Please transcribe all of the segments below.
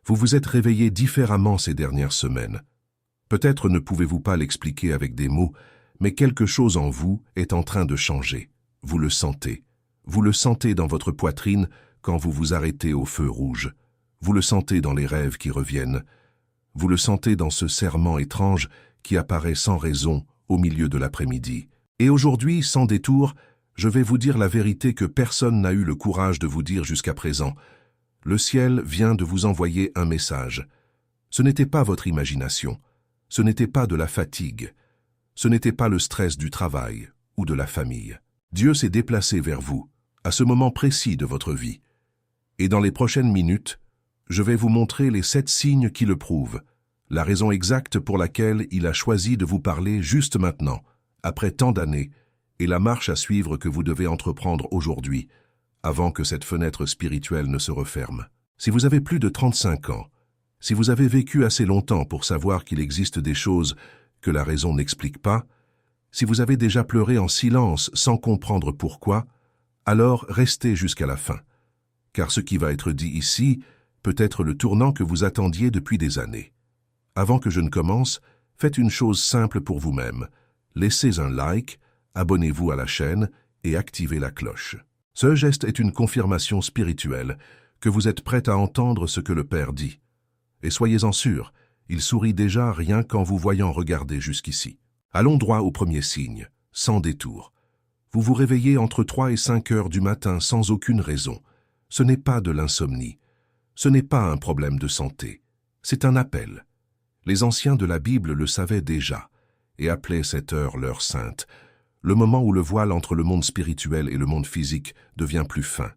Vous vous êtes réveillé différemment ces dernières semaines. Peut-être ne pouvez-vous pas l'expliquer avec des mots, mais quelque chose en vous est en train de changer. Vous le sentez. Vous le sentez dans votre poitrine quand vous vous arrêtez au feu rouge. Vous le sentez dans les rêves qui reviennent. Vous le sentez dans ce serrement étrange qui apparaît sans raison au milieu de l'après-midi. Et aujourd'hui, sans détour, je vais vous dire la vérité que personne n'a eu le courage de vous dire jusqu'à présent. Le ciel vient de vous envoyer un message. Ce n'était pas votre imagination. Ce n'était pas de la fatigue. Ce n'était pas le stress du travail ou de la famille. Dieu s'est déplacé vers vous, à ce moment précis de votre vie. Et dans les prochaines minutes, je vais vous montrer les 7 signes qui le prouvent, la raison exacte pour laquelle il a choisi de vous parler juste maintenant, après tant d'années, et la marche à suivre que vous devez entreprendre aujourd'hui, avant que cette fenêtre spirituelle ne se referme. Si vous avez plus de 35 ans, si vous avez vécu assez longtemps pour savoir qu'il existe des choses que la raison n'explique pas, si vous avez déjà pleuré en silence sans comprendre pourquoi, alors restez jusqu'à la fin. Car ce qui va être dit ici peut être le tournant que vous attendiez depuis des années. Avant que je ne commence, faites une chose simple pour vous-même. Laissez un like, abonnez-vous à la chaîne et activez la cloche. Ce geste est une confirmation spirituelle que vous êtes prêt à entendre ce que le Père dit. Et soyez-en sûrs, il sourit déjà rien qu'en vous voyant regarder jusqu'ici. Allons droit au premier signe, sans détour. Vous vous réveillez entre 3 et 5 heures du matin sans aucune raison. Ce n'est pas de l'insomnie. Ce n'est pas un problème de santé. C'est un appel. Les anciens de la Bible le savaient déjà et appelaient cette heure l'heure sainte, le moment où le voile entre le monde spirituel et le monde physique devient plus fin.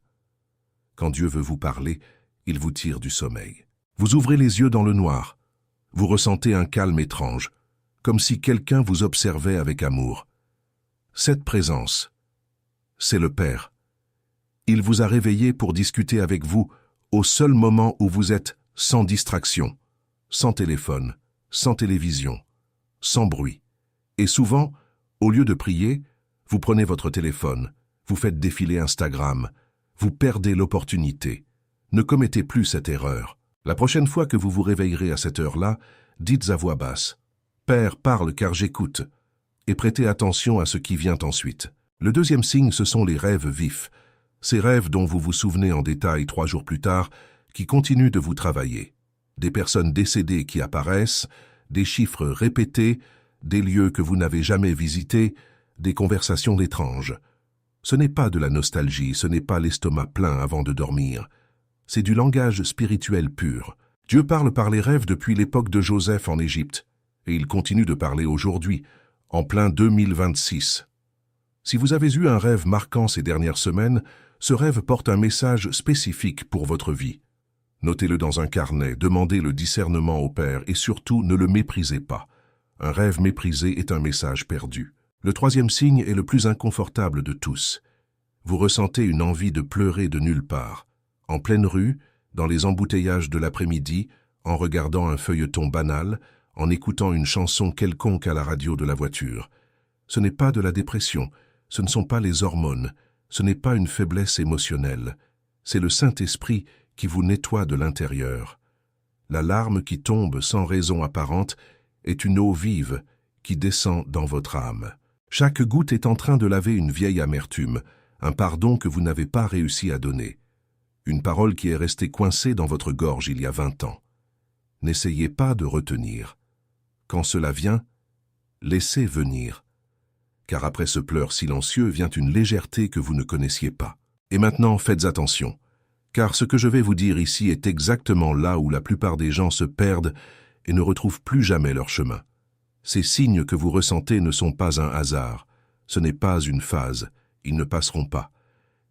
Quand Dieu veut vous parler, il vous tire du sommeil. Vous ouvrez les yeux dans le noir. Vous ressentez un calme étrange, comme si quelqu'un vous observait avec amour. Cette présence, c'est le Père. Il vous a réveillé pour discuter avec vous au seul moment où vous êtes sans distraction, sans téléphone, sans télévision, sans bruit. Et souvent, au lieu de prier, vous prenez votre téléphone, vous faites défiler Instagram, vous perdez l'opportunité. Ne commettez plus cette erreur. La prochaine fois que vous vous réveillerez à cette heure-là, dites à voix basse « Père, parle car j'écoute » et prêtez attention à ce qui vient ensuite. Le deuxième signe, ce sont les rêves vifs. Ces rêves dont vous vous souvenez en détail 3 jours plus tard, qui continuent de vous travailler. Des personnes décédées qui apparaissent, des chiffres répétés, des lieux que vous n'avez jamais visités, des conversations étranges. Ce n'est pas de la nostalgie, ce n'est pas l'estomac plein avant de dormir. C'est du langage spirituel pur. Dieu parle par les rêves depuis l'époque de Joseph en Égypte, et il continue de parler aujourd'hui, en plein 2026. Si vous avez eu un rêve marquant ces dernières semaines, ce rêve porte un message spécifique pour votre vie. Notez-le dans un carnet, demandez le discernement au Père et surtout ne le méprisez pas. Un rêve méprisé est un message perdu. Le troisième signe est le plus inconfortable de tous. Vous ressentez une envie de pleurer de nulle part. En pleine rue, dans les embouteillages de l'après-midi, en regardant un feuilleton banal, en écoutant une chanson quelconque à la radio de la voiture. Ce n'est pas de la dépression, ce ne sont pas les hormones, ce n'est pas une faiblesse émotionnelle. C'est le Saint-Esprit qui vous nettoie de l'intérieur. La larme qui tombe sans raison apparente est une eau vive qui descend dans votre âme. Chaque goutte est en train de laver une vieille amertume, un pardon que vous n'avez pas réussi à donner. Une parole qui est restée coincée dans votre gorge il y a 20 ans. N'essayez pas de retenir. Quand cela vient, laissez venir. Car après ce pleur silencieux vient une légèreté que vous ne connaissiez pas. Et maintenant, faites attention, car ce que je vais vous dire ici est exactement là où la plupart des gens se perdent et ne retrouvent plus jamais leur chemin. Ces signes que vous ressentez ne sont pas un hasard, ce n'est pas une phase, ils ne passeront pas.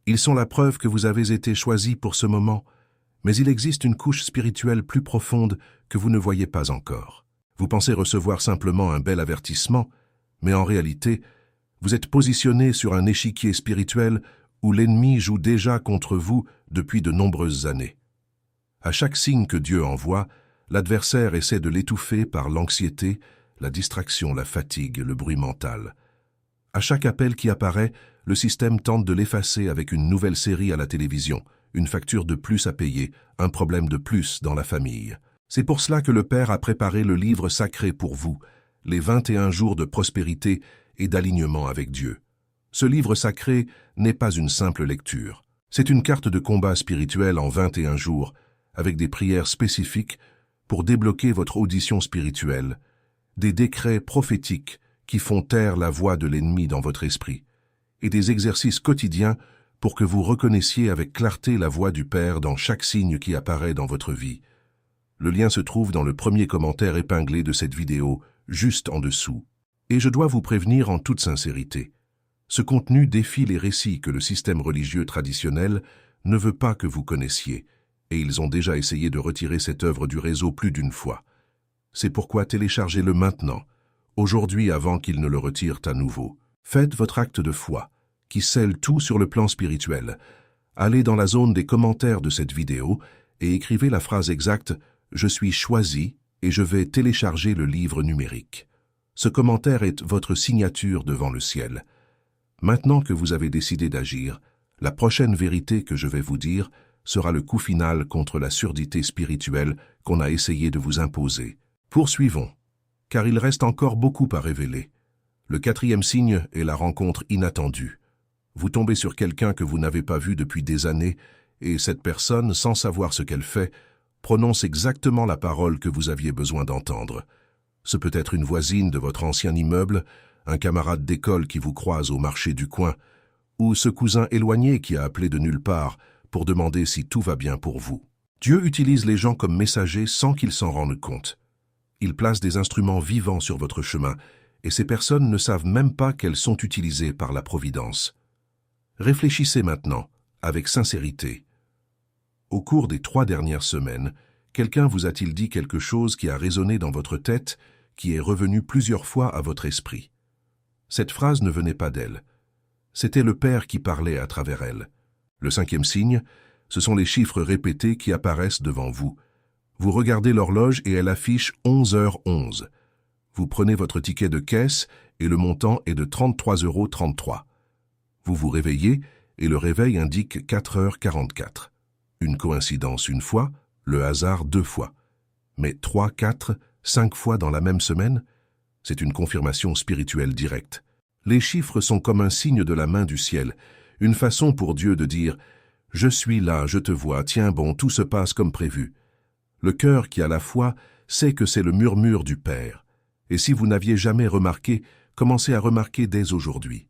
Ils sont la preuve que vous avez été choisi pour ce moment, mais il existe une couche spirituelle plus profonde que vous ne voyez pas encore. Vous pensez recevoir simplement un bel avertissement, mais en réalité, vous êtes positionné sur un échiquier spirituel où l'ennemi joue déjà contre vous depuis de nombreuses années. À chaque signe que Dieu envoie, l'adversaire essaie de l'étouffer par l'anxiété, la distraction, la fatigue, le bruit mental. À chaque appel qui apparaît, le système tente de l'effacer avec une nouvelle série à la télévision, une facture de plus à payer, un problème de plus dans la famille. C'est pour cela que le Père a préparé le livre sacré pour vous, les 21 jours de prospérité et d'alignement avec Dieu. Ce livre sacré n'est pas une simple lecture. C'est une carte de combat spirituel en 21 jours, avec des prières spécifiques pour débloquer votre audition spirituelle, des décrets prophétiques qui font taire la voix de l'ennemi dans votre esprit, et des exercices quotidiens pour que vous reconnaissiez avec clarté la voix du Père dans chaque signe qui apparaît dans votre vie. Le lien se trouve dans le premier commentaire épinglé de cette vidéo, juste en dessous. Et je dois vous prévenir en toute sincérité. Ce contenu défie les récits que le système religieux traditionnel ne veut pas que vous connaissiez, et ils ont déjà essayé de retirer cette œuvre du réseau plus d'une fois. C'est pourquoi téléchargez-le maintenant, aujourd'hui avant qu'ils ne le retirent à nouveau. Faites votre acte de foi, qui scelle tout sur le plan spirituel. Allez dans la zone des commentaires de cette vidéo et écrivez la phrase exacte « Je suis choisi et je vais télécharger le livre numérique ». Ce commentaire est votre signature devant le ciel. Maintenant que vous avez décidé d'agir, la prochaine vérité que je vais vous dire sera le coup final contre la surdité spirituelle qu'on a essayé de vous imposer. Poursuivons, car il reste encore beaucoup à révéler. Le 4e signe est la rencontre inattendue. Vous tombez sur quelqu'un que vous n'avez pas vu depuis des années, et cette personne, sans savoir ce qu'elle fait, prononce exactement la parole que vous aviez besoin d'entendre. Ce peut être une voisine de votre ancien immeuble, un camarade d'école qui vous croise au marché du coin, ou ce cousin éloigné qui a appelé de nulle part pour demander si tout va bien pour vous. Dieu utilise les gens comme messagers sans qu'ils s'en rendent compte. Il place des instruments vivants sur votre chemin, et ces personnes ne savent même pas qu'elles sont utilisées par la Providence. Réfléchissez maintenant, avec sincérité. Au cours des 3 dernières semaines, quelqu'un vous a-t-il dit quelque chose qui a résonné dans votre tête, qui est revenu plusieurs fois à votre esprit? Cette phrase ne venait pas d'elle. C'était le Père qui parlait à travers elle. Le 5e signe, ce sont les chiffres répétés qui apparaissent devant vous. Vous regardez l'horloge et elle affiche 11h11. Vous prenez votre ticket de caisse et le montant est de 33,33 €. Vous vous réveillez et le réveil indique 4h44. Une coïncidence une fois, le hasard 2 fois. Mais 3, 4, 5 fois dans la même semaine, c'est une confirmation spirituelle directe. Les chiffres sont comme un signe de la main du ciel, une façon pour Dieu de dire « Je suis là, je te vois, tiens bon, tout se passe comme prévu ». Le cœur qui a la foi sait que c'est le murmure du Père. Et si vous n'aviez jamais remarqué, commencez à remarquer dès aujourd'hui.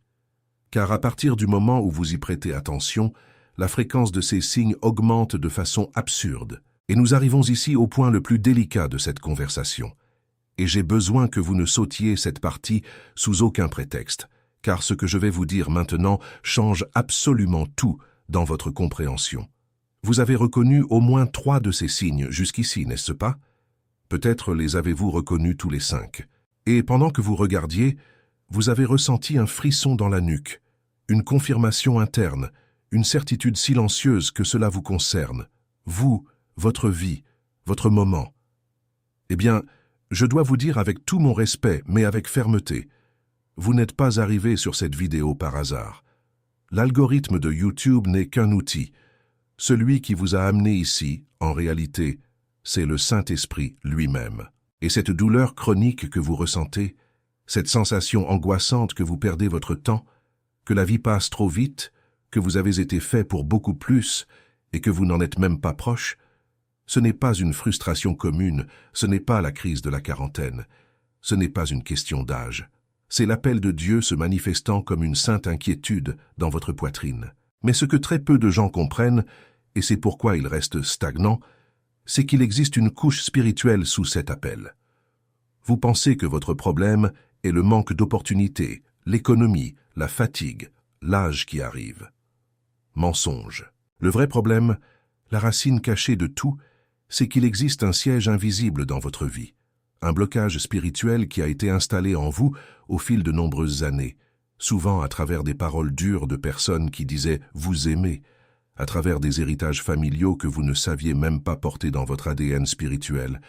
Car à partir du moment où vous y prêtez attention, la fréquence de ces signes augmente de façon absurde. Et nous arrivons ici au point le plus délicat de cette conversation. Et j'ai besoin que vous ne sautiez cette partie sous aucun prétexte, car ce que je vais vous dire maintenant change absolument tout dans votre compréhension. Vous avez reconnu au moins 3 de ces signes jusqu'ici, n'est-ce pas? Peut-être les avez-vous reconnus tous les 5. Et pendant que vous regardiez, vous avez ressenti un frisson dans la nuque, une confirmation interne, une certitude silencieuse que cela vous concerne, vous, votre vie, votre moment. Eh bien, je dois vous dire avec tout mon respect, mais avec fermeté, vous n'êtes pas arrivé sur cette vidéo par hasard. L'algorithme de YouTube n'est qu'un outil. Celui qui vous a amené ici, en réalité, c'est le Saint-Esprit lui-même. Et cette douleur chronique que vous ressentez, cette sensation angoissante que vous perdez votre temps, que la vie passe trop vite, que vous avez été fait pour beaucoup plus et que vous n'en êtes même pas proche, ce n'est pas une frustration commune, ce n'est pas la crise de la quarantaine, ce n'est pas une question d'âge. C'est l'appel de Dieu se manifestant comme une sainte inquiétude dans votre poitrine. Mais ce que très peu de gens comprennent, et c'est pourquoi ils restent stagnants, c'est qu'il existe une couche spirituelle sous cet appel. Vous pensez que votre problème est le manque d'opportunités, l'économie, la fatigue, l'âge qui arrive. Mensonge. Le vrai problème, la racine cachée de tout, c'est qu'il existe un siège invisible dans votre vie, un blocage spirituel qui a été installé en vous au fil de nombreuses années, souvent à travers des paroles dures de personnes qui disaient « vous aimez », à travers des héritages familiaux que vous ne saviez même pas porter dans votre ADN spirituel,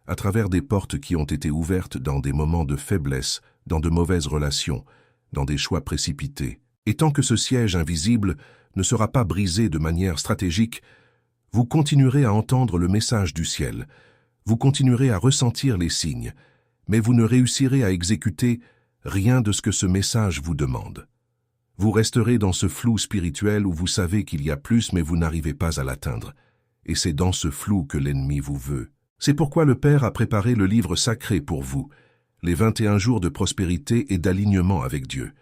à travers des portes qui ont été ouvertes dans des moments de faiblesse, dans de mauvaises relations, dans des choix précipités. Et tant que ce siège invisible ne sera pas brisé de manière stratégique, vous continuerez à entendre le message du ciel, vous continuerez à ressentir les signes, mais vous ne réussirez à exécuter rien de ce que ce message vous demande. Vous resterez dans ce flou spirituel où vous savez qu'il y a plus mais vous n'arrivez pas à l'atteindre. Et c'est dans ce flou que l'ennemi vous veut. C'est pourquoi le Père a préparé le livre sacré pour vous, les 21 jours de prospérité et d'alignement avec Dieu.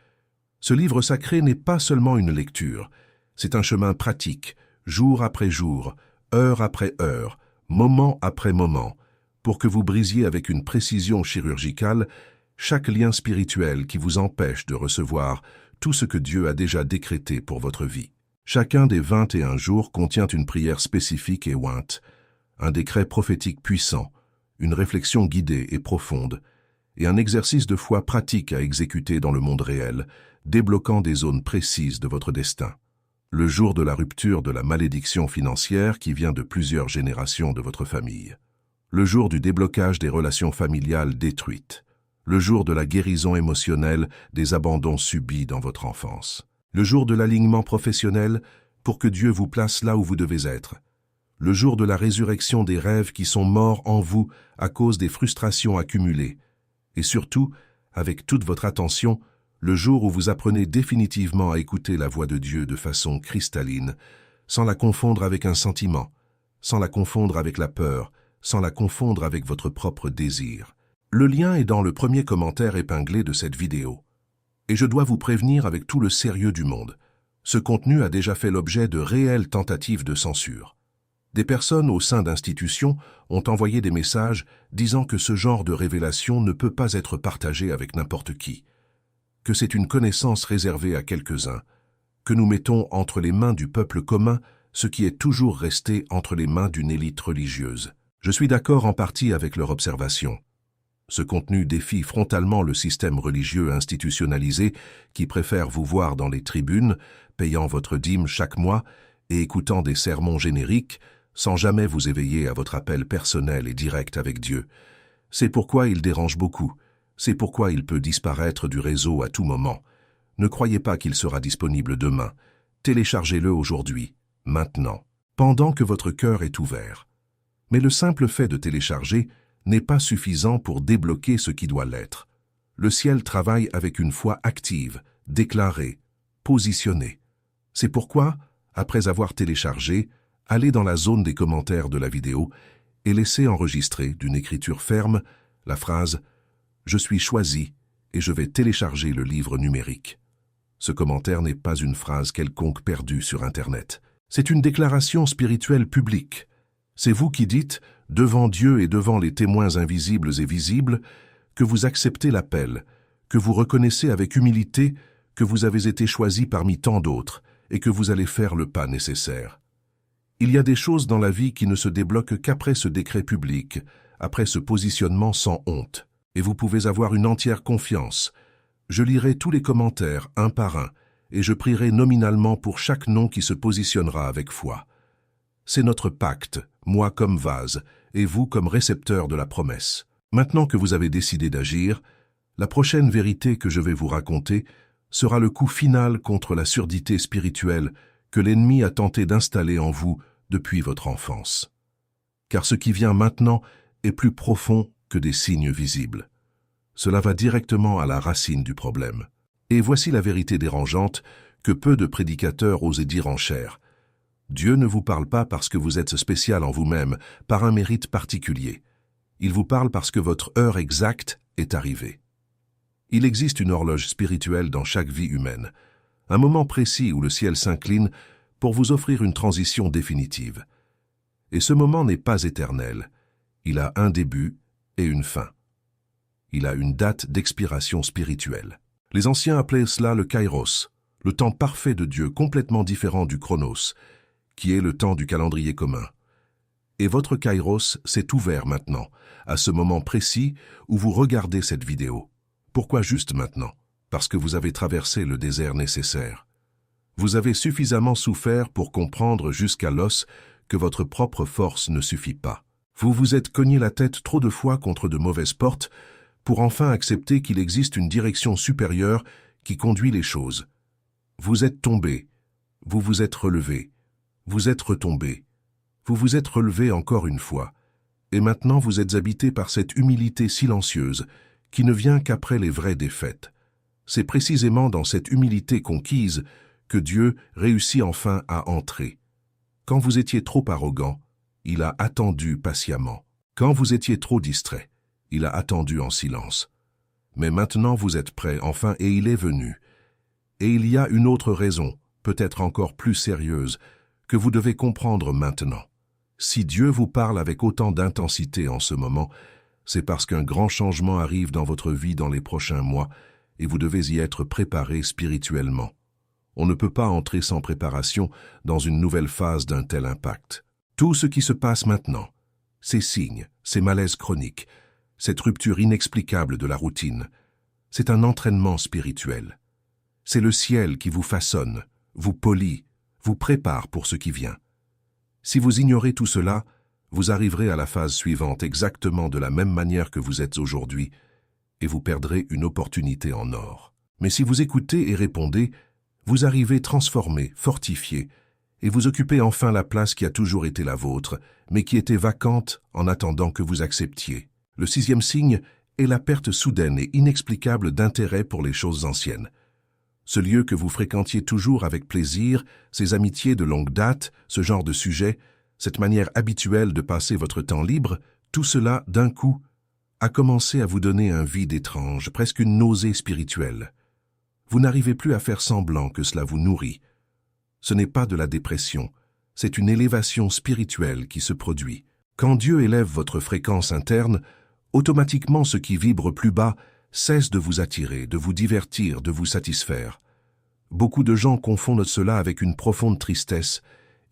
Ce livre sacré n'est pas seulement une lecture, c'est un chemin pratique, jour après jour, heure après heure, moment après moment, pour que vous brisiez avec une précision chirurgicale chaque lien spirituel qui vous empêche de recevoir tout ce que Dieu a déjà décrété pour votre vie. Chacun des 21 jours contient une prière spécifique et ointe, un décret prophétique puissant, une réflexion guidée et profonde, et un exercice de foi pratique à exécuter dans le monde réel, débloquant des zones précises de votre destin. Le jour de la rupture de la malédiction financière qui vient de plusieurs générations de votre famille. Le jour du déblocage des relations familiales détruites. Le jour de la guérison émotionnelle des abandons subis dans votre enfance. Le jour de l'alignement professionnel pour que Dieu vous place là où vous devez être. Le jour de la résurrection des rêves qui sont morts en vous à cause des frustrations accumulées. Et surtout, avec toute votre attention, le jour où vous apprenez définitivement à écouter la voix de Dieu de façon cristalline, sans la confondre avec un sentiment, sans la confondre avec la peur, sans la confondre avec votre propre désir. Le lien est dans le premier commentaire épinglé de cette vidéo. Et je dois vous prévenir avec tout le sérieux du monde. Ce contenu a déjà fait l'objet de réelles tentatives de censure. Des personnes au sein d'institutions ont envoyé des messages disant que ce genre de révélation ne peut pas être partagé avec n'importe qui, que c'est une connaissance réservée à quelques-uns, que nous mettons entre les mains du peuple commun ce qui est toujours resté entre les mains d'une élite religieuse. Je suis d'accord en partie avec leur observation. Ce contenu défie frontalement le système religieux institutionnalisé qui préfère vous voir dans les tribunes, payant votre dîme chaque mois et écoutant des sermons génériques, sans jamais vous éveiller à votre appel personnel et direct avec Dieu. C'est pourquoi il dérange beaucoup. C'est pourquoi il peut disparaître du réseau à tout moment. Ne croyez pas qu'il sera disponible demain. Téléchargez-le aujourd'hui, maintenant, pendant que votre cœur est ouvert. Mais le simple fait de télécharger n'est pas suffisant pour débloquer ce qui doit l'être. Le ciel travaille avec une foi active, déclarée, positionnée. C'est pourquoi, après avoir téléchargé, allez dans la zone des commentaires de la vidéo et laissez enregistrer d'une écriture ferme la phrase « Je suis choisi et je vais télécharger le livre numérique ». Ce commentaire n'est pas une phrase quelconque perdue sur Internet. C'est une déclaration spirituelle publique. C'est vous qui dites, devant Dieu et devant les témoins invisibles et visibles, que vous acceptez l'appel, que vous reconnaissez avec humilité que vous avez été choisi parmi tant d'autres et que vous allez faire le pas nécessaire. Il y a des choses dans la vie qui ne se débloquent qu'après ce décret public, après ce positionnement sans honte. Et vous pouvez avoir une entière confiance. Je lirai tous les commentaires un par un et je prierai nominalement pour chaque nom qui se positionnera avec foi. C'est notre pacte, moi comme vase et vous comme récepteur de la promesse. Maintenant que vous avez décidé d'agir, la prochaine vérité que je vais vous raconter sera le coup final contre la surdité spirituelle que l'ennemi a tenté d'installer en vous depuis votre enfance. Car ce qui vient maintenant est plus profond que des signes visibles. Cela va directement à la racine du problème. Et voici la vérité dérangeante que peu de prédicateurs osaient dire en chair. Dieu ne vous parle pas parce que vous êtes spécial en vous-même, par un mérite particulier. Il vous parle parce que votre heure exacte est arrivée. Il existe une horloge spirituelle dans chaque vie humaine, un moment précis où le ciel s'incline pour vous offrir une transition définitive. Et ce moment n'est pas éternel. Il a un début et une fin. Il a une date d'expiration spirituelle. Les anciens appelaient cela le kairos, le temps parfait de Dieu complètement différent du chronos, qui est le temps du calendrier commun. Et votre kairos s'est ouvert maintenant, à ce moment précis où vous regardez cette vidéo. Pourquoi juste maintenant? Parce que vous avez traversé le désert nécessaire. Vous avez suffisamment souffert pour comprendre jusqu'à l'os que votre propre force ne suffit pas. Vous vous êtes cogné la tête trop de fois contre de mauvaises portes pour enfin accepter qu'il existe une direction supérieure qui conduit les choses. Vous êtes tombé, vous vous êtes relevé, vous êtes retombé, vous vous êtes relevé encore une fois, et maintenant vous êtes habité par cette humilité silencieuse qui ne vient qu'après les vraies défaites. C'est précisément dans cette humilité conquise que Dieu réussit enfin à entrer. Quand vous étiez trop arrogant, il a attendu patiemment. Quand vous étiez trop distrait, il a attendu en silence. Mais maintenant vous êtes prêt, enfin, et il est venu. Et il y a une autre raison, peut-être encore plus sérieuse, que vous devez comprendre maintenant. Si Dieu vous parle avec autant d'intensité en ce moment, c'est parce qu'un grand changement arrive dans votre vie dans les prochains mois, et vous devez y être préparé spirituellement. On ne peut pas entrer sans préparation dans une nouvelle phase d'un tel impact. Tout ce qui se passe maintenant, ces signes, ces malaises chroniques, cette rupture inexplicable de la routine, c'est un entraînement spirituel. C'est le ciel qui vous façonne, vous polit, vous prépare pour ce qui vient. Si vous ignorez tout cela, vous arriverez à la phase suivante exactement de la même manière que vous êtes aujourd'hui, et vous perdrez une opportunité en or. Mais si vous écoutez et répondez, vous arrivez transformé, fortifié, et vous occupez enfin la place qui a toujours été la vôtre, mais qui était vacante en attendant que vous acceptiez. Le 6e signe est la perte soudaine et inexplicable d'intérêt pour les choses anciennes. Ce lieu que vous fréquentiez toujours avec plaisir, ces amitiés de longue date, ce genre de sujet, cette manière habituelle de passer votre temps libre, tout cela, d'un coup, a commencé à vous donner un vide étrange, presque une nausée spirituelle. Vous n'arrivez plus à faire semblant que cela vous nourrit. Ce n'est pas de la dépression, c'est une élévation spirituelle qui se produit. Quand Dieu élève votre fréquence interne, automatiquement ce qui vibre plus bas cesse de vous attirer, de vous divertir, de vous satisfaire. Beaucoup de gens confondent cela avec une profonde tristesse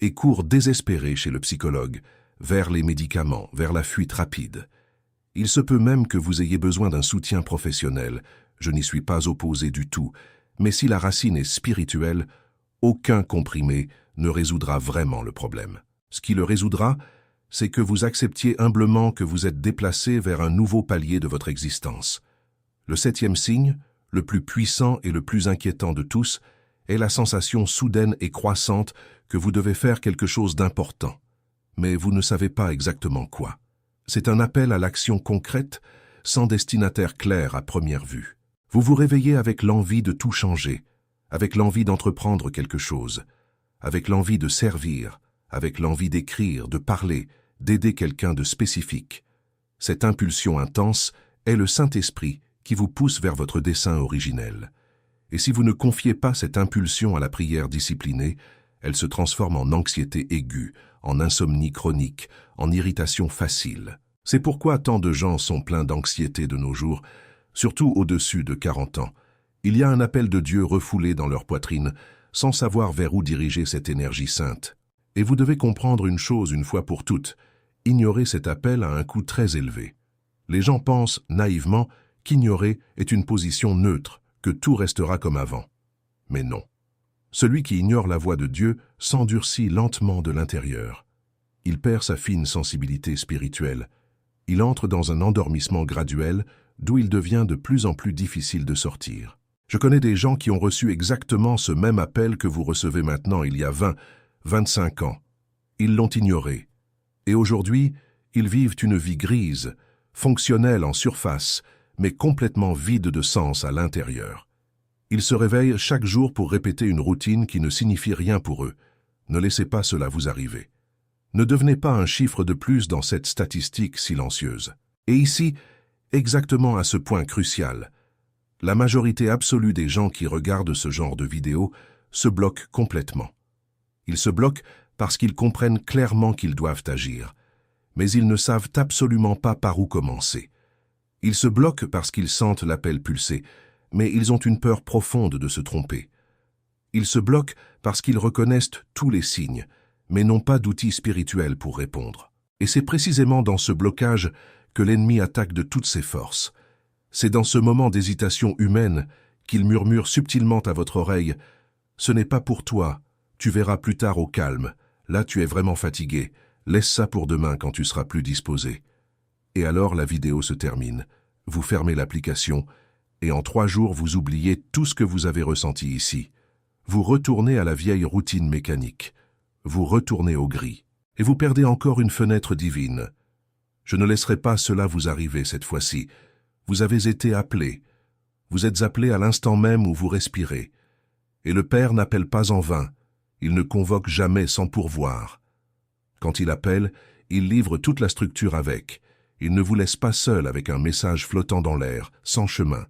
et courent désespérés chez le psychologue, vers les médicaments, vers la fuite rapide. Il se peut même que vous ayez besoin d'un soutien professionnel, je n'y suis pas opposé du tout, mais si la racine est spirituelle, aucun comprimé ne résoudra vraiment le problème. Ce qui le résoudra, c'est que vous acceptiez humblement que vous êtes déplacé vers un nouveau palier de votre existence. Le 7e signe, le plus puissant et le plus inquiétant de tous, est la sensation soudaine et croissante que vous devez faire quelque chose d'important. Mais vous ne savez pas exactement quoi. C'est un appel à l'action concrète, sans destinataire clair à première vue. Vous vous réveillez avec l'envie de tout changer, avec l'envie d'entreprendre quelque chose, avec l'envie de servir, avec l'envie d'écrire, de parler, d'aider quelqu'un de spécifique. Cette impulsion intense est le Saint-Esprit qui vous pousse vers votre dessein originel. Et si vous ne confiez pas cette impulsion à la prière disciplinée, elle se transforme en anxiété aiguë, en insomnie chronique, en irritation facile. C'est pourquoi tant de gens sont pleins d'anxiété de nos jours, surtout au-dessus de 40 ans. Il y a un appel de Dieu refoulé dans leur poitrine, sans savoir vers où diriger cette énergie sainte. Et vous devez comprendre une chose une fois pour toutes, ignorer cet appel a un coût très élevé. Les gens pensent, naïvement, qu'ignorer est une position neutre, que tout restera comme avant. Mais non. Celui qui ignore la voix de Dieu s'endurcit lentement de l'intérieur. Il perd sa fine sensibilité spirituelle. Il entre dans un endormissement graduel, d'où il devient de plus en plus difficile de sortir. Je connais des gens qui ont reçu exactement ce même appel que vous recevez maintenant il y a 20, 25 ans. Ils l'ont ignoré. Et aujourd'hui, ils vivent une vie grise, fonctionnelle en surface, mais complètement vide de sens à l'intérieur. Ils se réveillent chaque jour pour répéter une routine qui ne signifie rien pour eux. Ne laissez pas cela vous arriver. Ne devenez pas un chiffre de plus dans cette statistique silencieuse. Et ici, exactement à ce point crucial, la majorité absolue des gens qui regardent ce genre de vidéos se bloquent complètement. Ils se bloquent parce qu'ils comprennent clairement qu'ils doivent agir, mais ils ne savent absolument pas par où commencer. Ils se bloquent parce qu'ils sentent l'appel pulser, mais ils ont une peur profonde de se tromper. Ils se bloquent parce qu'ils reconnaissent tous les signes, mais n'ont pas d'outils spirituels pour répondre. Et c'est précisément dans ce blocage que l'ennemi attaque de toutes ses forces. C'est dans ce moment d'hésitation humaine qu'il murmure subtilement à votre oreille « Ce n'est pas pour toi, tu verras plus tard au calme, là tu es vraiment fatigué, laisse ça pour demain quand tu seras plus disposé. » Et alors la vidéo se termine, vous fermez l'application, et en 3 jours vous oubliez tout ce que vous avez ressenti ici. vous retournez à la vieille routine mécanique. Vous retournez au gris. Et vous perdez encore une fenêtre divine. Je ne laisserai pas cela vous arriver cette fois-ci. Vous avez été appelé. Vous êtes appelé à l'instant même où vous respirez. Et le Père n'appelle pas en vain. Il ne convoque jamais sans pourvoir. Quand il appelle, il livre toute la structure avec. Il ne vous laisse pas seul avec un message flottant dans l'air, sans chemin.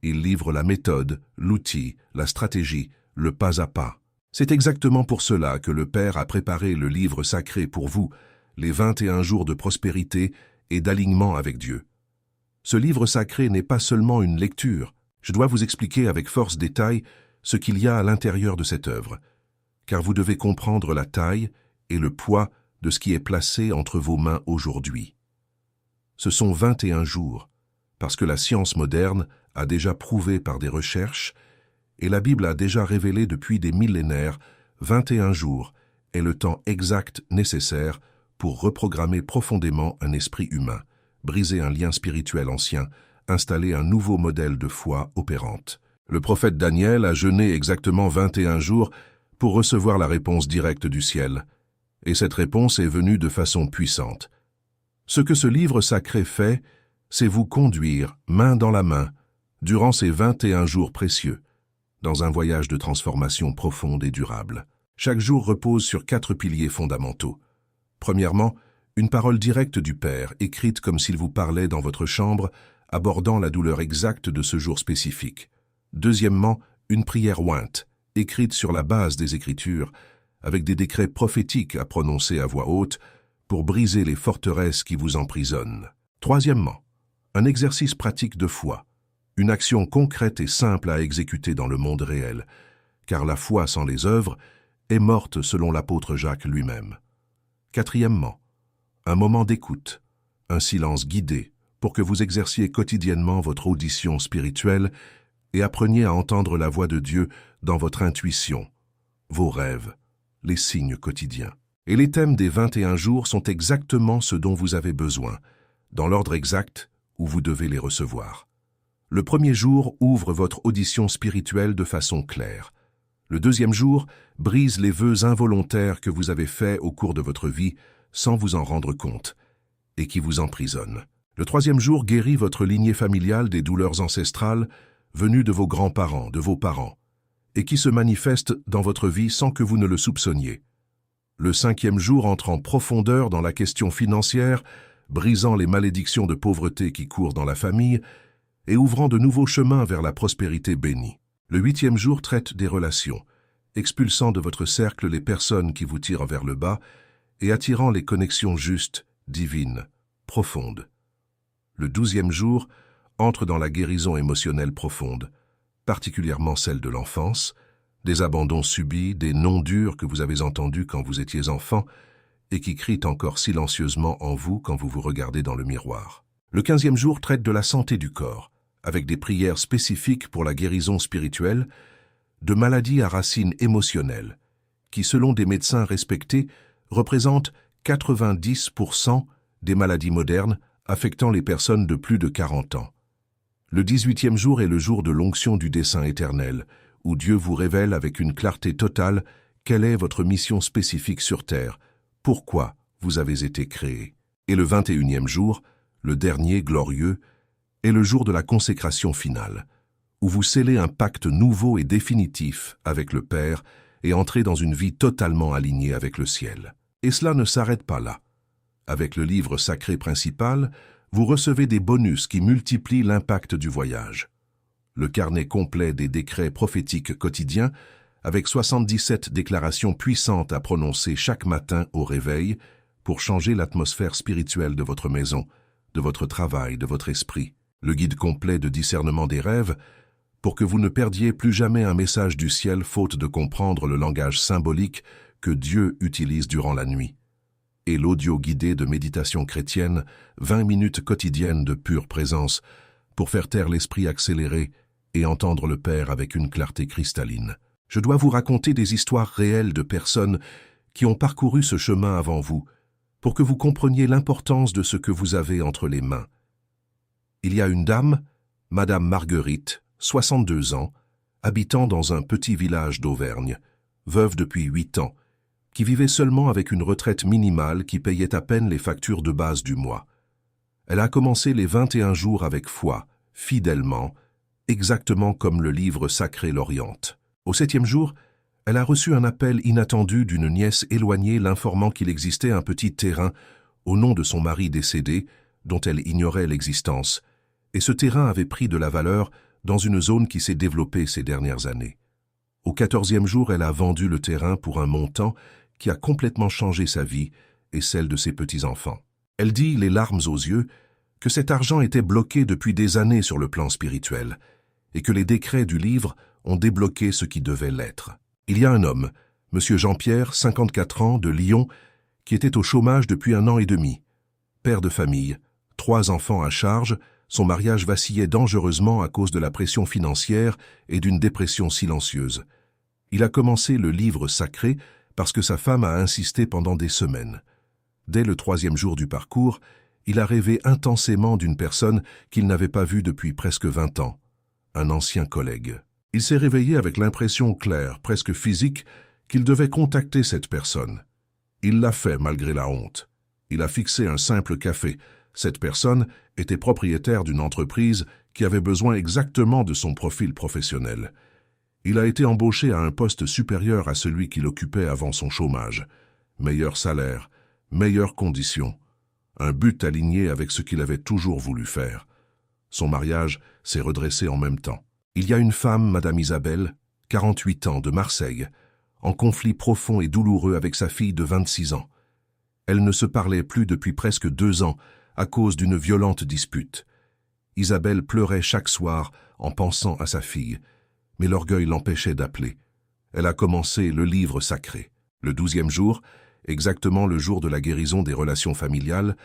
Il livre la méthode, l'outil, la stratégie, le pas à pas. C'est exactement pour cela que le Père a préparé le livre sacré pour vous, les 21 jours de prospérité et d'alignement avec Dieu. Ce livre sacré n'est pas seulement une lecture. Je dois vous expliquer avec force détail ce qu'il y a à l'intérieur de cette œuvre, car vous devez comprendre la taille et le poids de ce qui est placé entre vos mains aujourd'hui. Ce sont 21 jours, parce que la science moderne a déjà prouvé par des recherches, et la Bible a déjà révélé depuis des millénaires, 21 jours est le temps exact nécessaire pour reprogrammer profondément un esprit humain, briser un lien spirituel ancien, installer un nouveau modèle de foi opérante. Le prophète Daniel a jeûné exactement 21 jours pour recevoir la réponse directe du ciel, et cette réponse est venue de façon puissante. Ce que ce livre sacré fait, c'est vous conduire, main dans la main, durant ces 21 jours précieux, dans un voyage de transformation profonde et durable. Chaque jour repose sur 4 piliers fondamentaux. Premièrement, une parole directe du Père, écrite comme s'il vous parlait dans votre chambre, abordant la douleur exacte de ce jour spécifique. Deuxièmement, une prière ointe, écrite sur la base des Écritures, avec des décrets prophétiques à prononcer à voix haute pour briser les forteresses qui vous emprisonnent. Troisièmement, un exercice pratique de foi, une action concrète et simple à exécuter dans le monde réel, car la foi sans les œuvres est morte selon l'apôtre Jacques lui-même. Quatrièmement, un moment d'écoute, un silence guidé pour que vous exerciez quotidiennement votre audition spirituelle et appreniez à entendre la voix de Dieu dans votre intuition, vos rêves, les signes quotidiens. Et les thèmes des 21 jours sont exactement ce dont vous avez besoin, dans l'ordre exact où vous devez les recevoir. Le premier jour ouvre votre audition spirituelle de façon claire. Le deuxième jour brise les vœux involontaires que vous avez faits au cours de votre vie sans vous en rendre compte et qui vous emprisonnent. Le troisième jour guérit votre lignée familiale des douleurs ancestrales venues de vos grands-parents, de vos parents, et qui se manifestent dans votre vie sans que vous ne le soupçonniez. Le cinquième jour entre en profondeur dans la question financière, brisant les malédictions de pauvreté qui courent dans la famille et ouvrant de nouveaux chemins vers la prospérité bénie. Le huitième jour traite des relations, expulsant de votre cercle les personnes qui vous tirent vers le bas et attirant les connexions justes, divines, profondes. Le 12e jour entre dans la guérison émotionnelle profonde, particulièrement celle de l'enfance, des abandons subis, des noms durs que vous avez entendus quand vous étiez enfant et qui crient encore silencieusement en vous quand vous vous regardez dans le miroir. Le 15e jour traite de la santé du corps, avec des prières spécifiques pour la guérison spirituelle, de maladies à racines émotionnelles, qui, selon des médecins respectés, représentent 90% des maladies modernes affectant les personnes de plus de 40 ans. Le 18e jour est le jour de l'onction du dessein éternel, où Dieu vous révèle avec une clarté totale quelle est votre mission spécifique sur Terre, pourquoi vous avez été créé. Et le 21e jour, le dernier glorieux, est le jour de la consécration finale, où vous scellez un pacte nouveau et définitif avec le Père et entrez dans une vie totalement alignée avec le ciel. Et cela ne s'arrête pas là. Avec le livre sacré principal, vous recevez des bonus qui multiplient l'impact du voyage. Le carnet complet des décrets prophétiques quotidiens, avec 77 déclarations puissantes à prononcer chaque matin au réveil pour changer l'atmosphère spirituelle de votre maison, de votre travail, de votre esprit. Le guide complet de discernement des rêves, pour que vous ne perdiez plus jamais un message du ciel faute de comprendre le langage symbolique que Dieu utilise durant la nuit. Et l'audio guidé de méditation chrétienne, 20 minutes quotidiennes de pure présence, pour faire taire l'esprit accéléré et entendre le Père avec une clarté cristalline. Je dois vous raconter des histoires réelles de personnes qui ont parcouru ce chemin avant vous, pour que vous compreniez l'importance de ce que vous avez entre les mains. Il y a une dame, Madame Marguerite, 62 ans, habitant dans un petit village d'Auvergne, veuve depuis 8 ans, qui vivait seulement avec une retraite minimale qui payait à peine les factures de base du mois. Elle a commencé les 21 jours avec foi, fidèlement, exactement comme le livre sacré l'oriente. Au 7e jour, elle a reçu un appel inattendu d'une nièce éloignée l'informant qu'il existait un petit terrain au nom de son mari décédé, dont elle ignorait l'existence, et ce terrain avait pris de la valeur dans une zone qui s'est développée ces dernières années. Au 14e jour, elle a vendu le terrain pour un montant qui a complètement changé sa vie et celle de ses petits-enfants. Elle dit, les larmes aux yeux, que cet argent était bloqué depuis des années sur le plan spirituel et que les décrets du livre ont débloqué ce qui devait l'être. Il y a un homme, M. Jean-Pierre, 54 ans, de Lyon, qui était au chômage depuis 1 an et demi. Père de famille, 3 enfants à charge, son mariage vacillait dangereusement à cause de la pression financière et d'une dépression silencieuse. Il a commencé le livre sacré parce que sa femme a insisté pendant des semaines. Dès le 3e jour du parcours, il a rêvé intensément d'une personne qu'il n'avait pas vue depuis presque 20 ans, un ancien collègue. Il s'est réveillé avec l'impression claire, presque physique, qu'il devait contacter cette personne. Il l'a fait malgré la honte. Il a fixé un simple café. Cette personne était propriétaire d'une entreprise qui avait besoin exactement de son profil professionnel. Il a été embauché à un poste supérieur à celui qu'il occupait avant son chômage. Meilleur salaire, meilleures conditions, un but aligné avec ce qu'il avait toujours voulu faire. Son mariage s'est redressé en même temps. Il y a une femme, Madame Isabelle, 48 ans, de Marseille, en conflit profond et douloureux avec sa fille de 26 ans. Elle ne se parlait plus depuis presque 2 ans à cause d'une violente dispute. Isabelle pleurait chaque soir en pensant à sa fille, mais l'orgueil l'empêchait d'appeler. Elle a commencé le livre sacré. Le 12e jour, exactement le jour de la guérison des relations familiales,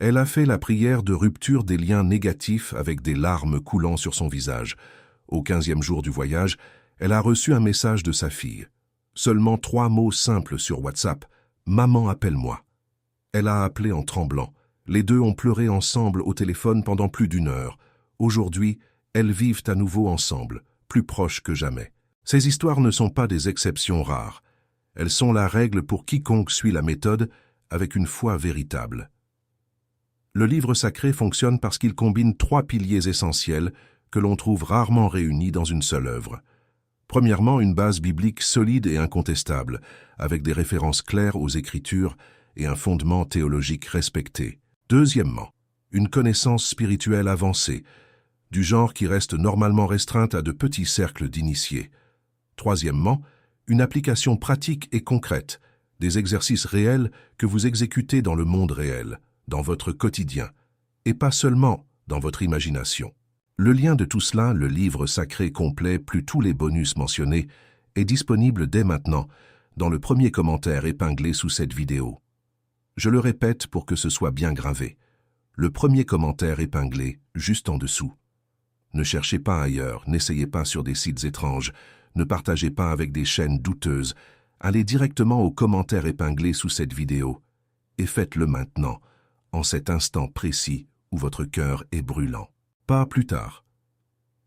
elle a fait la prière de rupture des liens négatifs avec des larmes coulant sur son visage. Au 15e jour du voyage, elle a reçu un message de sa fille. Seulement 3 mots simples sur WhatsApp. « Maman, appelle-moi ». Elle a appelé en tremblant. Les deux ont pleuré ensemble au téléphone pendant plus d'1 heure. Aujourd'hui, elles vivent à nouveau ensemble, plus proches que jamais. Ces histoires ne sont pas des exceptions rares. Elles sont la règle pour quiconque suit la méthode avec une foi véritable. Le livre sacré fonctionne parce qu'il combine 3 piliers essentiels que l'on trouve rarement réunis dans une seule œuvre. Premièrement, une base biblique solide et incontestable, avec des références claires aux Écritures et un fondement théologique respecté. Deuxièmement, une connaissance spirituelle avancée, du genre qui reste normalement restreinte à de petits cercles d'initiés. Troisièmement, une application pratique et concrète, des exercices réels que vous exécutez dans le monde réel, dans votre quotidien, et pas seulement dans votre imagination. Le lien de tout cela, le livre sacré complet plus tous les bonus mentionnés, est disponible dès maintenant dans le premier commentaire épinglé sous cette vidéo. Je le répète pour que ce soit bien gravé. Le premier commentaire épinglé juste en dessous. Ne cherchez pas ailleurs, n'essayez pas sur des sites étranges, ne partagez pas avec des chaînes douteuses. Allez directement au commentaire épinglé sous cette vidéo et faites-le maintenant, en cet instant précis où votre cœur est brûlant. Pas plus tard.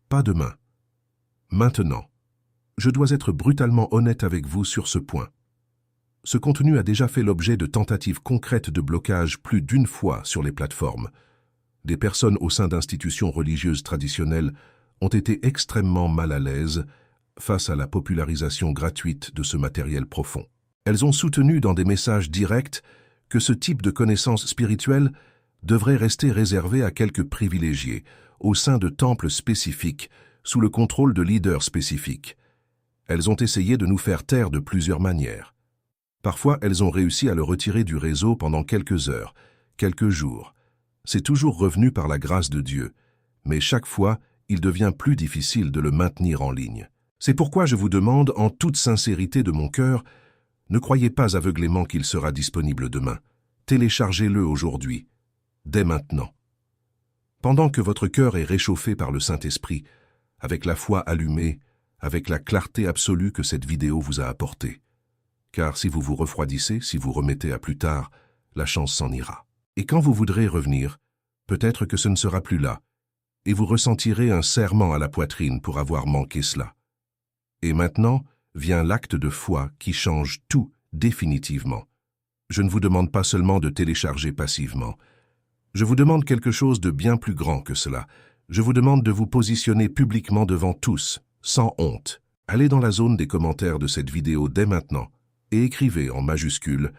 Pas demain. Maintenant. Je dois être brutalement honnête avec vous sur ce point. Ce contenu a déjà fait l'objet de tentatives concrètes de blocage plus d'1 fois sur les plateformes. Des personnes au sein d'institutions religieuses traditionnelles ont été extrêmement mal à l'aise face à la popularisation gratuite de ce matériel profond. Elles ont soutenu dans des messages directs que ce type de connaissances spirituelles devrait rester réservé à quelques privilégiés, au sein de temples spécifiques, sous le contrôle de leaders spécifiques. Elles ont essayé de nous faire taire de plusieurs manières. Parfois, elles ont réussi à le retirer du réseau pendant quelques heures, quelques jours. C'est toujours revenu par la grâce de Dieu, mais chaque fois, il devient plus difficile de le maintenir en ligne. C'est pourquoi je vous demande, en toute sincérité de mon cœur, ne croyez pas aveuglément qu'il sera disponible demain. Téléchargez-le aujourd'hui, dès maintenant. Pendant que votre cœur est réchauffé par le Saint-Esprit, avec la foi allumée, avec la clarté absolue que cette vidéo vous a apportée. Car si vous vous refroidissez, si vous remettez à plus tard, la chance s'en ira. Et quand vous voudrez revenir, peut-être que ce ne sera plus là, et vous ressentirez un serrement à la poitrine pour avoir manqué cela. Et maintenant vient l'acte de foi qui change tout définitivement. Je ne vous demande pas seulement de télécharger passivement. Je vous demande quelque chose de bien plus grand que cela. Je vous demande de vous positionner publiquement devant tous, sans honte. Allez dans la zone des commentaires de cette vidéo dès maintenant et écrivez en majuscule,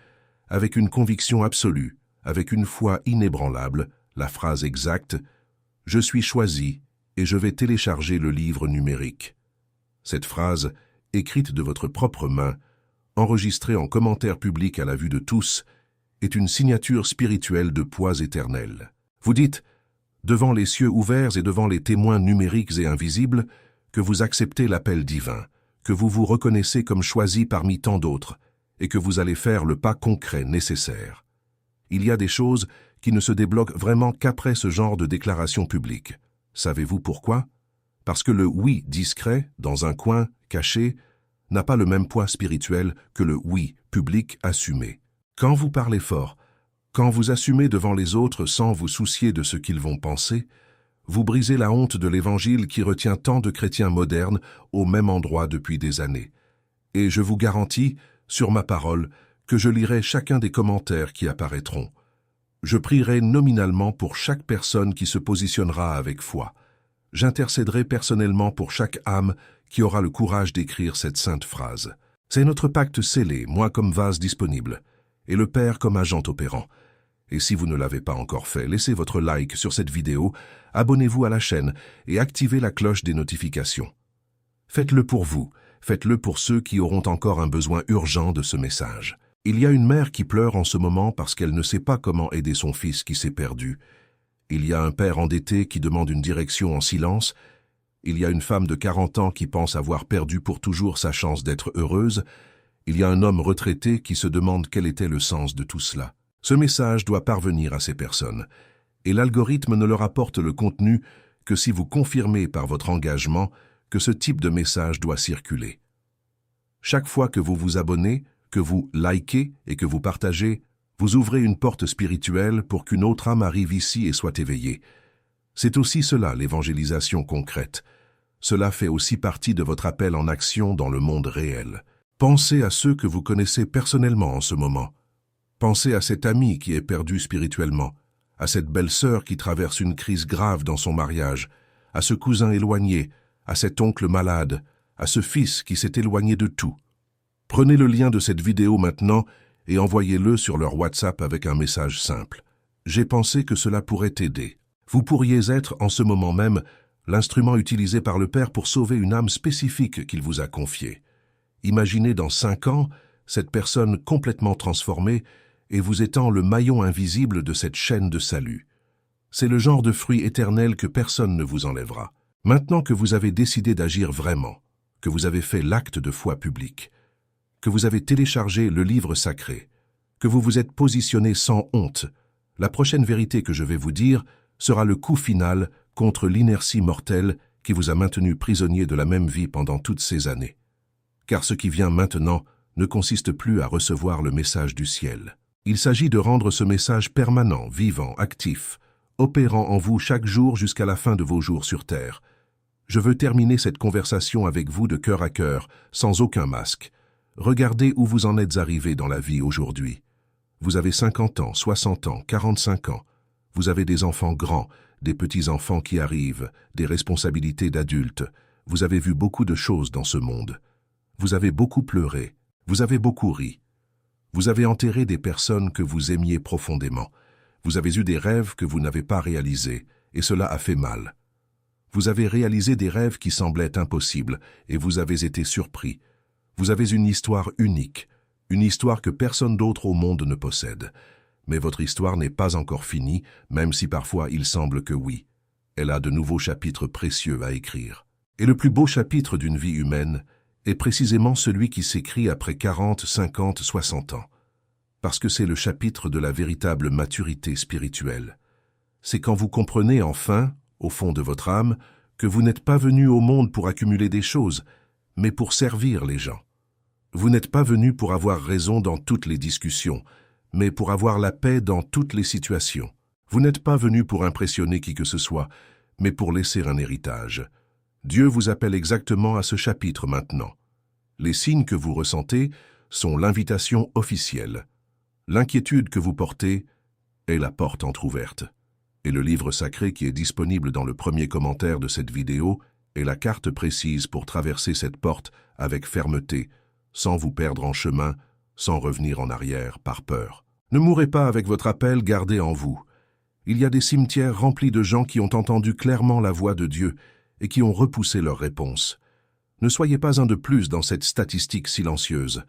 avec une conviction absolue, avec une foi inébranlable, la phrase exacte « Je suis choisi et je vais télécharger le livre numérique ». Cette phrase, écrite de votre propre main, enregistrée en commentaire public à la vue de tous, est une signature spirituelle de poids éternel. Vous dites, devant les cieux ouverts et devant les témoins numériques et invisibles, que vous acceptez l'appel divin, que vous vous reconnaissez comme choisi parmi tant d'autres, et que vous allez faire le pas concret nécessaire. Il y a des choses qui ne se débloquent vraiment qu'après ce genre de déclaration publique. Savez-vous pourquoi? Parce que le oui discret, dans un coin, caché, n'a pas le même poids spirituel que le oui public assumé. Quand vous parlez fort, quand vous assumez devant les autres sans vous soucier de ce qu'ils vont penser, vous brisez la honte de l'Évangile qui retient tant de chrétiens modernes au même endroit depuis des années. Et je vous garantis, sur ma parole, que je lirai chacun des commentaires qui apparaîtront. Je prierai nominalement pour chaque personne qui se positionnera avec foi. J'intercéderai personnellement pour chaque âme qui aura le courage d'écrire cette sainte phrase. C'est notre pacte scellé, moi comme vase disponible, et le Père comme agent opérant. Et si vous ne l'avez pas encore fait, laissez votre like sur cette vidéo, abonnez-vous à la chaîne et activez la cloche des notifications. Faites-le pour vous, faites-le pour ceux qui auront encore un besoin urgent de ce message. Il y a une mère qui pleure en ce moment parce qu'elle ne sait pas comment aider son fils qui s'est perdu. Il y a un père endetté qui demande une direction en silence. Il y a une femme de 40 ans qui pense avoir perdu pour toujours sa chance d'être heureuse. Il y a un homme retraité qui se demande quel était le sens de tout cela. Ce message doit parvenir à ces personnes, et l'algorithme ne leur apporte le contenu que si vous confirmez par votre engagement que ce type de message doit circuler. Chaque fois que vous vous abonnez, que vous likez et que vous partagez, vous ouvrez une porte spirituelle pour qu'une autre âme arrive ici et soit éveillée. C'est aussi cela l'évangélisation concrète. Cela fait aussi partie de votre appel en action dans le monde réel. Pensez à ceux que vous connaissez personnellement en ce moment. Pensez à cet ami qui est perdu spirituellement, à cette belle-sœur qui traverse une crise grave dans son mariage, à ce cousin éloigné, à cet oncle malade, à ce fils qui s'est éloigné de tout. Prenez le lien de cette vidéo maintenant et envoyez-le sur leur WhatsApp avec un message simple. J'ai pensé que cela pourrait t'aider. Vous pourriez être, en ce moment même, l'instrument utilisé par le Père pour sauver une âme spécifique qu'il vous a confiée. Imaginez dans 5 ans, cette personne complètement transformée et vous étant le maillon invisible de cette chaîne de salut. C'est le genre de fruit éternel que personne ne vous enlèvera. Maintenant que vous avez décidé d'agir vraiment, que vous avez fait l'acte de foi public, que vous avez téléchargé le livre sacré, que vous vous êtes positionné sans honte, la prochaine vérité que je vais vous dire sera le coup final contre l'inertie mortelle qui vous a maintenu prisonnier de la même vie pendant toutes ces années. Car ce qui vient maintenant ne consiste plus à recevoir le message du ciel. Il s'agit de rendre ce message permanent, vivant, actif, opérant en vous chaque jour jusqu'à la fin de vos jours sur terre. Je veux terminer cette conversation avec vous de cœur à cœur, sans aucun masque. Regardez où vous en êtes arrivé dans la vie aujourd'hui. Vous avez 50 ans, 60 ans, 45 ans. Vous avez des enfants grands, des petits-enfants qui arrivent, des responsabilités d'adultes. Vous avez vu beaucoup de choses dans ce monde. Vous avez beaucoup pleuré. Vous avez beaucoup ri. Vous avez enterré des personnes que vous aimiez profondément. Vous avez eu des rêves que vous n'avez pas réalisés, et cela a fait mal. Vous avez réalisé des rêves qui semblaient impossibles, et vous avez été surpris. Vous avez une histoire unique, une histoire que personne d'autre au monde ne possède. Mais votre histoire n'est pas encore finie, même si parfois il semble que oui. Elle a de nouveaux chapitres précieux à écrire. Et le plus beau chapitre d'une vie humaine est précisément celui qui s'écrit après 40, 50, 60 ans. Parce que c'est le chapitre de la véritable maturité spirituelle. C'est quand vous comprenez enfin, au fond de votre âme, que vous n'êtes pas venu au monde pour accumuler des choses, mais pour servir les gens. Vous n'êtes pas venu pour avoir raison dans toutes les discussions, mais pour avoir la paix dans toutes les situations. Vous n'êtes pas venu pour impressionner qui que ce soit, mais pour laisser un héritage. Dieu vous appelle exactement à ce chapitre maintenant. Les signes que vous ressentez sont l'invitation officielle. L'inquiétude que vous portez est la porte entr'ouverte. Et le livre sacré qui est disponible dans le premier commentaire de cette vidéo est la carte précise pour traverser cette porte avec fermeté, sans vous perdre en chemin, sans revenir en arrière par peur. Ne mourrez pas avec votre appel gardé en vous. Il y a des cimetières remplis de gens qui ont entendu clairement la voix de Dieu et qui ont repoussé leur réponse. Ne soyez pas un de plus dans cette statistique silencieuse.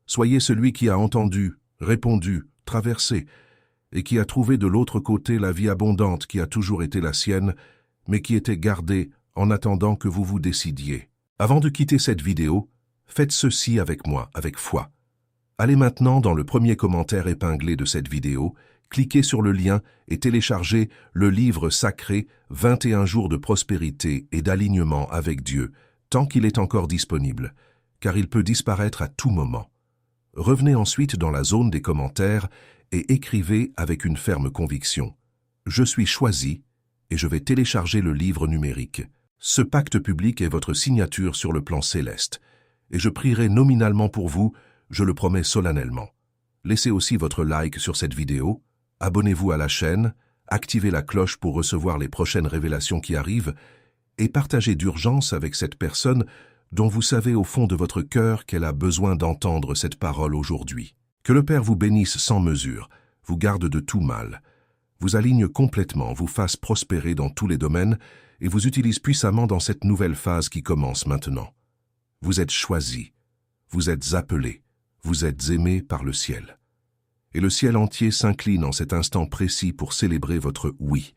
Soyez celui qui a entendu, répondu, traversé, et qui a trouvé de l'autre côté la vie abondante qui a toujours été la sienne, mais qui était gardée en attendant que vous vous décidiez. Avant de quitter cette vidéo, faites ceci avec moi, avec foi. Allez maintenant dans le premier commentaire épinglé de cette vidéo, cliquez sur le lien et téléchargez le livre sacré 21 jours de prospérité et d'alignement avec Dieu, tant qu'il est encore disponible, car il peut disparaître à tout moment. Revenez ensuite dans la zone des commentaires et écrivez avec une ferme conviction. Je suis choisi et je vais télécharger le livre numérique. Ce pacte public est votre signature sur le plan céleste, et je prierai nominalement pour vous, je le promets solennellement. Laissez aussi votre like sur cette vidéo, abonnez-vous à la chaîne, activez la cloche pour recevoir les prochaines révélations qui arrivent, et partagez d'urgence avec cette personne dont vous savez au fond de votre cœur qu'elle a besoin d'entendre cette parole aujourd'hui. Que le Père vous bénisse sans mesure, vous garde de tout mal, vous aligne complètement, vous fasse prospérer dans tous les domaines et vous utilise puissamment dans cette nouvelle phase qui commence maintenant. Vous êtes choisi, vous êtes appelé, vous êtes aimé par le ciel. Et le ciel entier s'incline en cet instant précis pour célébrer votre oui.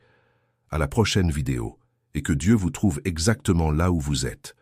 À la prochaine vidéo, et que Dieu vous trouve exactement là où vous êtes.